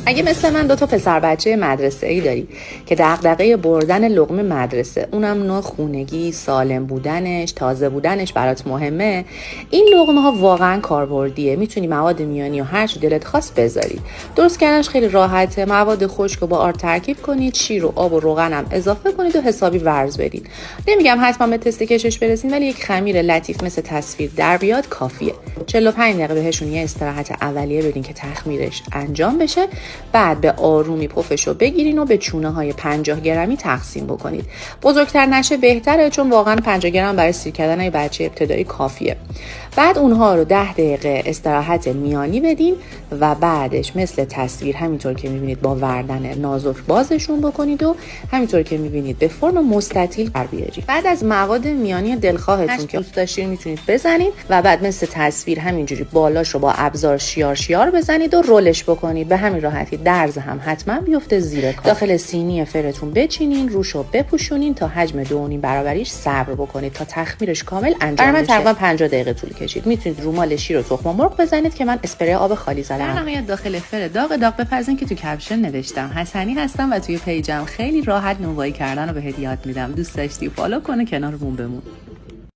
اگه مثل من 2 پسر بچه مدرسه‌ای داری که دغدغه بردن لقمه مدرسه، اونم نوع خونگی، سالم بودنش، تازه بودنش برات مهمه، این لقمه ها واقعا کاربردیه. میتونی مواد میانی و هر چی دلت خواست بذاری. درست کردنش خیلی راحته. مواد خشک رو با آرد ترکیب کنید، شیر و آب و روغن هم اضافه کنید و حسابی ورز بدید. نمیگم حتما به تست کشش برسین، ولی یک خمیر لطیف مثل تصویر در بیاد کافیه. 45 دقیقه بهشون یه استراحت اولیه بدین که تخمیرش انجام بشه. بعد به آرومی پفشو بگیرین و به چونه های 50 گرمی تقسیم بکنید. بزرگتر نشه بهتره، چون واقعا 50 گرم برای سیر کردن یه بچه ابتدایی کافیه. بعد اونها رو 10 دقیقه استراحت میانی بدین و بعدش مثل تصویر همینطور که میبینید با وردن نازک بازشون بکنید و همینطور که میبینید به فرم مستطیل در بیارید. بعد از مواد میانی دلخواهتون که دوست داشتین میتونید بزنید و بعد مثل تصویر همینجوری بالاش رو با ابزار شیار بزنید و رولش بکنید. به همین راحتی درز هم حتما بیفته زیر کار. داخل سینی فرتون بچینین، روشو بپوشونین تا حجم 2.5 برابریش صبر بکنید تا تخمیرش کامل انجام بشه. تقریبا 50 دقیقه طول کشید. میتونید رومال شیر و تخم مرغ بزنید که من اسپری آب خالی زدم. در نهایت داخل فر داغ بپزین که تو کپشن نوشتم حسنی هستم و توی پیجم خیلی راحت نونوایی کردن رو به هدیه‌ات میدم. دوست داشتی فالو کنه، کنارمون بمون.